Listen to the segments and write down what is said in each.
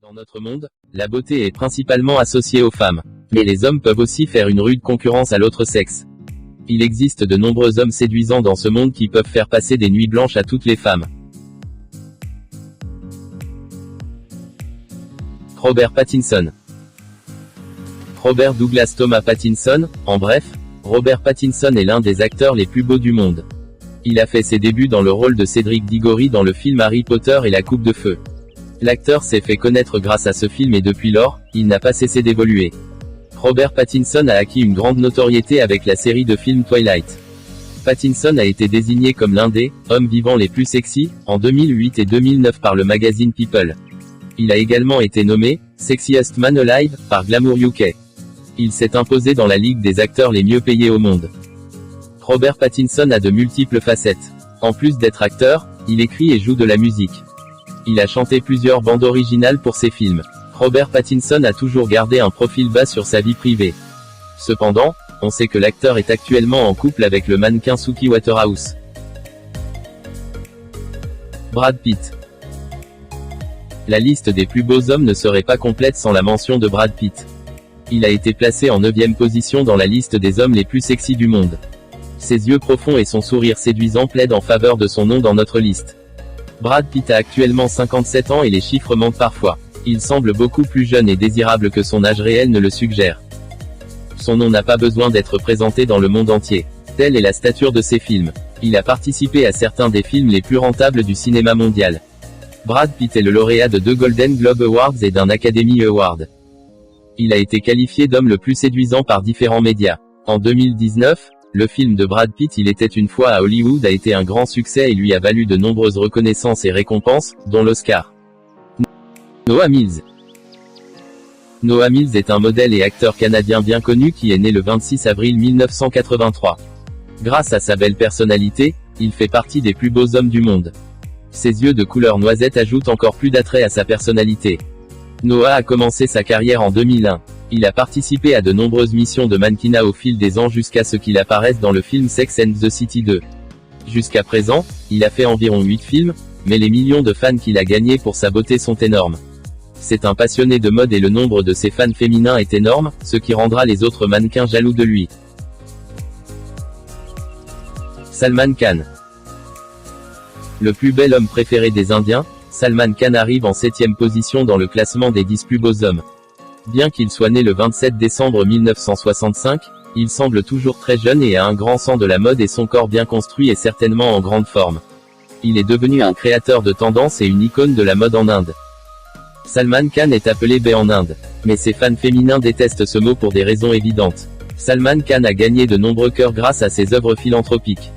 Dans notre monde, la beauté est principalement associée aux femmes. Mais les hommes peuvent aussi faire une rude concurrence à l'autre sexe. Il existe de nombreux hommes séduisants dans ce monde qui peuvent faire passer des nuits blanches à toutes les femmes. Robert Pattinson. Robert Douglas Thomas Pattinson, en bref, Robert Pattinson est l'un des acteurs les plus beaux du monde. Il a fait ses débuts dans le rôle de Cédric Diggory dans le film Harry Potter et la Coupe de Feu. L'acteur s'est fait connaître grâce à ce film et depuis lors, il n'a pas cessé d'évoluer. Robert Pattinson a acquis une grande notoriété avec la série de films Twilight. Pattinson a été désigné comme l'un des hommes vivants les plus sexy en 2008 et 2009 par le magazine People. Il a également été nommé Sexiest Man Alive par Glamour UK. Il s'est imposé dans la ligue des acteurs les mieux payés au monde. Robert Pattinson a de multiples facettes. En plus d'être acteur, il écrit et joue de la musique. Il a chanté plusieurs bandes originales pour ses films. Robert Pattinson a toujours gardé un profil bas sur sa vie privée. Cependant, on sait que l'acteur est actuellement en couple avec le mannequin Suki Waterhouse. Brad Pitt. La liste des plus beaux hommes ne serait pas complète sans la mention de Brad Pitt. Il a été placé en 9e position dans la liste des hommes les plus sexy du monde. Ses yeux profonds et son sourire séduisant plaident en faveur de son nom dans notre liste. Brad Pitt a actuellement 57 ans et les chiffres mentent parfois. Il semble beaucoup plus jeune et désirable que son âge réel ne le suggère. Son nom n'a pas besoin d'être présenté dans le monde entier. Telle est la stature de ses films. Il a participé à certains des films les plus rentables du cinéma mondial. Brad Pitt est le lauréat de 2 Golden Globe Awards et d'un Academy Award. Il a été qualifié d'homme le plus séduisant par différents médias. En 2019, le film de Brad Pitt Il était une fois à Hollywood a été un grand succès et lui a valu de nombreuses reconnaissances et récompenses, dont l'Oscar. Noah Mills. Noah Mills est un modèle et acteur canadien bien connu qui est né le 26 avril 1983. Grâce à sa belle personnalité, il fait partie des plus beaux hommes du monde. Ses yeux de couleur noisette ajoutent encore plus d'attrait à sa personnalité. Noah a commencé sa carrière en 2001. Il a participé à de nombreuses missions de mannequinat au fil des ans jusqu'à ce qu'il apparaisse dans le film Sex and the City 2. Jusqu'à présent, il a fait environ 8 films, mais les millions de fans qu'il a gagnés pour sa beauté sont énormes. C'est un passionné de mode et le nombre de ses fans féminins est énorme, ce qui rendra les autres mannequins jaloux de lui. Salman Khan. Le plus bel homme préféré des Indiens, Salman Khan arrive en 7e position dans le classement des 10 plus beaux hommes. Bien qu'il soit né le 27 décembre 1965, il semble toujours très jeune et a un grand sens de la mode et son corps bien construit est certainement en grande forme. Il est devenu un créateur de tendance et une icône de la mode en Inde. Salman Khan est appelé Bey en Inde. Mais ses fans féminins détestent ce mot pour des raisons évidentes. Salman Khan a gagné de nombreux cœurs grâce à ses œuvres philanthropiques.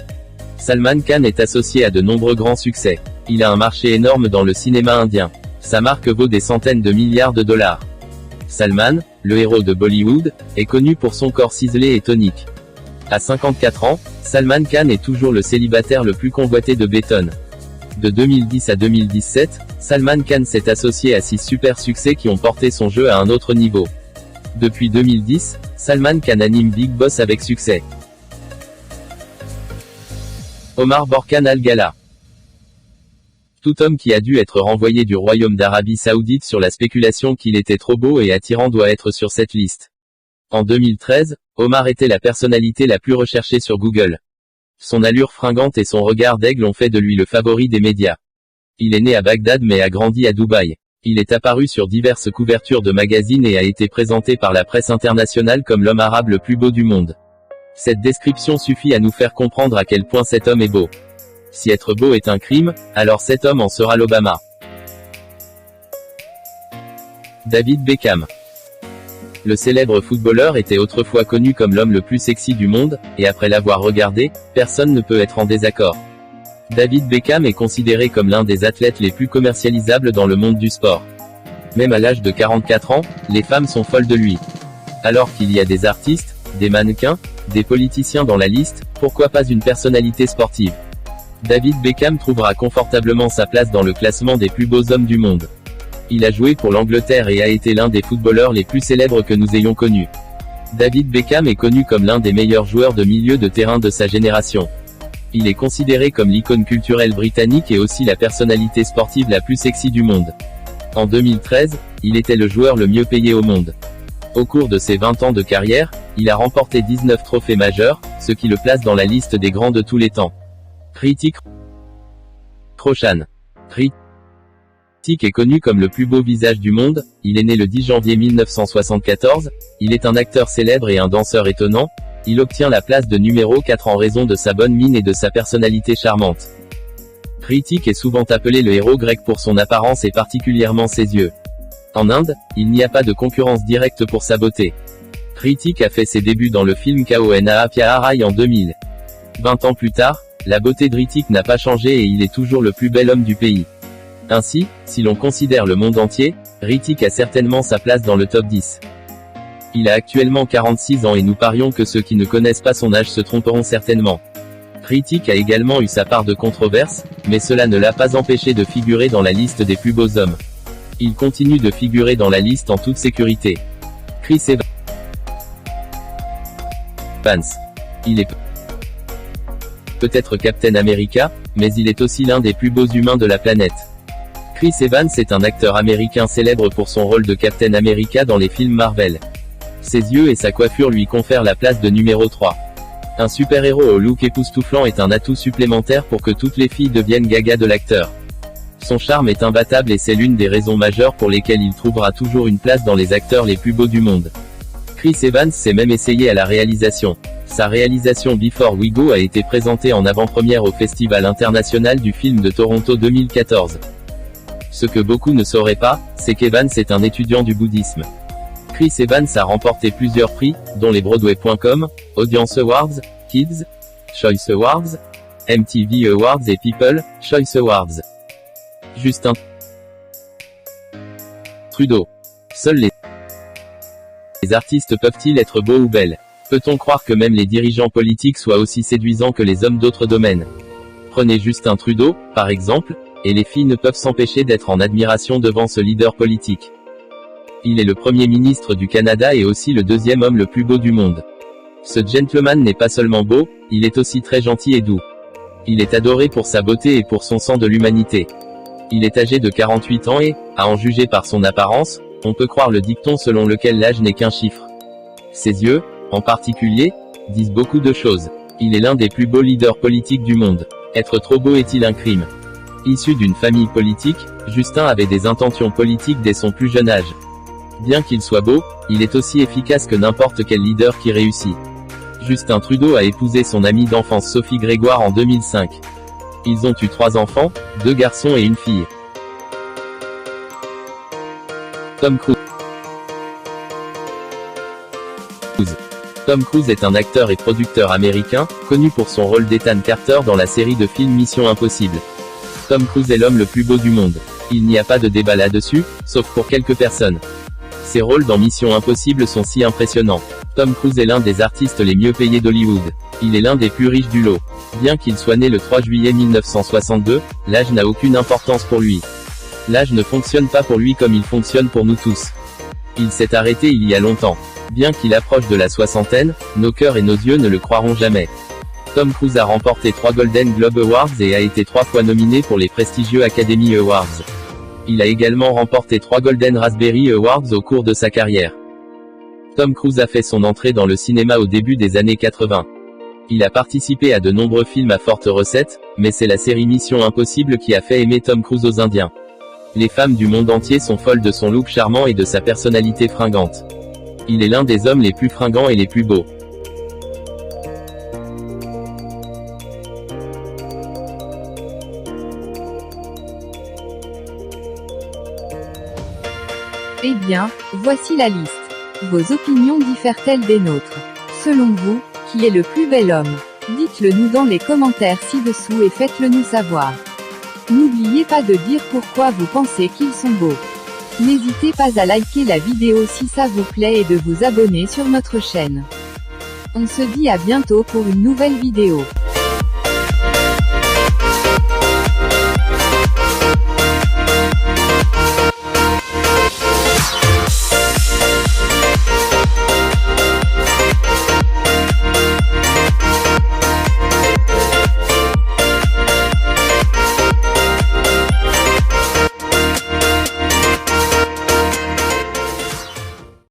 Salman Khan est associé à de nombreux grands succès. Il a un marché énorme dans le cinéma indien. Sa marque vaut des centaines de milliards de dollars. Salman, le héros de Bollywood, est connu pour son corps ciselé et tonique. À 54 ans, Salman Khan est toujours le célibataire le plus convoité de Béton. De 2010 à 2017, Salman Khan s'est associé à 6 super succès qui ont porté son jeu à un autre niveau. Depuis 2010, Salman Khan anime Bigg Boss avec succès. Omar Borkan Al-Ghala. Tout homme qui a dû être renvoyé du royaume d'Arabie Saoudite sur la spéculation qu'il était trop beau et attirant doit être sur cette liste. En 2013, Omar était la personnalité la plus recherchée sur Google. Son allure fringante et son regard d'aigle ont fait de lui le favori des médias. Il est né à Bagdad mais a grandi à Dubaï. Il est apparu sur diverses couvertures de magazines et a été présenté par la presse internationale comme l'homme arabe le plus beau du monde. Cette description suffit à nous faire comprendre à quel point cet homme est beau. Si être beau est un crime, alors cet homme en sera l'Obama. David Beckham. Le célèbre footballeur était autrefois connu comme l'homme le plus sexy du monde, et après l'avoir regardé, personne ne peut être en désaccord. David Beckham est considéré comme l'un des athlètes les plus commercialisables dans le monde du sport. Même à l'âge de 44 ans, les femmes sont folles de lui. Alors qu'il y a des artistes, des mannequins, des politiciens dans la liste, pourquoi pas une personnalité sportive? David Beckham trouvera confortablement sa place dans le classement des plus beaux hommes du monde. Il a joué pour l'Angleterre et a été l'un des footballeurs les plus célèbres que nous ayons connus. David Beckham est connu comme l'un des meilleurs joueurs de milieu de terrain de sa génération. Il est considéré comme l'icône culturelle britannique et aussi la personnalité sportive la plus sexy du monde. En 2013, il était le joueur le mieux payé au monde. Au cours de ses 20 ans de carrière, il a remporté 19 trophées majeurs, ce qui le place dans la liste des grands de tous les temps. Hrithik Roshan. Hrithik est connu comme le plus beau visage du monde, il est né le 10 janvier 1974, il est un acteur célèbre et un danseur étonnant, il obtient la place de numéro 4 en raison de sa bonne mine et de sa personnalité charmante. Hrithik est souvent appelé le héros grec pour son apparence et particulièrement ses yeux. En Inde, il n'y a pas de concurrence directe pour sa beauté. Hrithik a fait ses débuts dans le film Kaona Pyar en 2000. 20 ans plus tard, la beauté d'Hrithik n'a pas changé et il est toujours le plus bel homme du pays. Ainsi, si l'on considère le monde entier, Hrithik a certainement sa place dans le top 10. Il a actuellement 46 ans et nous parions que ceux qui ne connaissent pas son âge se tromperont certainement. Hrithik a également eu sa part de controverse, mais cela ne l'a pas empêché de figurer dans la liste des plus beaux hommes. Il continue de figurer dans la liste en toute sécurité. Chris Evans. Il est peut-être Captain America, mais il est aussi l'un des plus beaux humains de la planète. Chris Evans est un acteur américain célèbre pour son rôle de Captain America dans les films Marvel. Ses yeux et sa coiffure lui confèrent la place de numéro 3. Un super-héros au look époustouflant est un atout supplémentaire pour que toutes les filles deviennent gaga de l'acteur. Son charme est imbattable et c'est l'une des raisons majeures pour lesquelles il trouvera toujours une place dans les acteurs les plus beaux du monde. Chris Evans s'est même essayé à la réalisation. Sa réalisation Before We Go a été présentée en avant-première au Festival international du film de Toronto 2014. Ce que beaucoup ne sauraient pas, c'est qu'Evans est un étudiant du bouddhisme. Chris Evans a remporté plusieurs prix, dont les Broadway.com, Audience Awards, Kids Choice Awards, MTV Awards et People Choice Awards. Justin Trudeau. Seuls les artistes peuvent-ils être beaux ou belles? Peut-on croire que même les dirigeants politiques soient aussi séduisants que les hommes d'autres domaines? Prenez Justin Trudeau, par exemple, et les filles ne peuvent s'empêcher d'être en admiration devant ce leader politique. Il est le Premier ministre du Canada et aussi le deuxième homme le plus beau du monde. Ce gentleman n'est pas seulement beau, il est aussi très gentil et doux. Il est adoré pour sa beauté et pour son sens de l'humanité. Il est âgé de 48 ans et, à en juger par son apparence, on peut croire le dicton selon lequel l'âge n'est qu'un chiffre. Ses yeux, en particulier, disent beaucoup de choses. Il est l'un des plus beaux leaders politiques du monde. Être trop beau est-il un crime? Issu d'une famille politique, Justin avait des intentions politiques dès son plus jeune âge. Bien qu'il soit beau, il est aussi efficace que n'importe quel leader qui réussit. Justin Trudeau a épousé son amie d'enfance Sophie Grégoire en 2005. Ils ont eu 3 enfants, 2 garçons et une fille. Tom Cruise. Tom Cruise est un acteur et producteur américain, connu pour son rôle d'Ethan Carter dans la série de films Mission Impossible. Tom Cruise est l'homme le plus beau du monde. Il n'y a pas de débat là-dessus, sauf pour quelques personnes. Ses rôles dans Mission Impossible sont si impressionnants. Tom Cruise est l'un des artistes les mieux payés d'Hollywood. Il est l'un des plus riches du lot. Bien qu'il soit né le 3 juillet 1962, l'âge n'a aucune importance pour lui. L'âge ne fonctionne pas pour lui comme il fonctionne pour nous tous. Il s'est arrêté il y a longtemps. Bien qu'il approche de la soixantaine, nos cœurs et nos yeux ne le croiront jamais. Tom Cruise a remporté 3 Golden Globe Awards et a été 3 fois nominé pour les prestigieux Academy Awards. Il a également remporté 3 Golden Raspberry Awards au cours de sa carrière. Tom Cruise a fait son entrée dans le cinéma au début des années 80. Il a participé à de nombreux films à forte recette, mais c'est la série Mission Impossible qui a fait aimer Tom Cruise aux Indiens. Les femmes du monde entier sont folles de son look charmant et de sa personnalité fringante. Il est l'un des hommes les plus fringants et les plus beaux. Eh bien, voici la liste. Vos opinions diffèrent-elles des nôtres? Selon vous, qui est le plus bel homme? Dites-le nous dans les commentaires ci-dessous et faites-le nous savoir. N'oubliez pas de dire pourquoi vous pensez qu'ils sont beaux. N'hésitez pas à liker la vidéo si ça vous plaît et de vous abonner sur notre chaîne. On se dit à bientôt pour une nouvelle vidéo.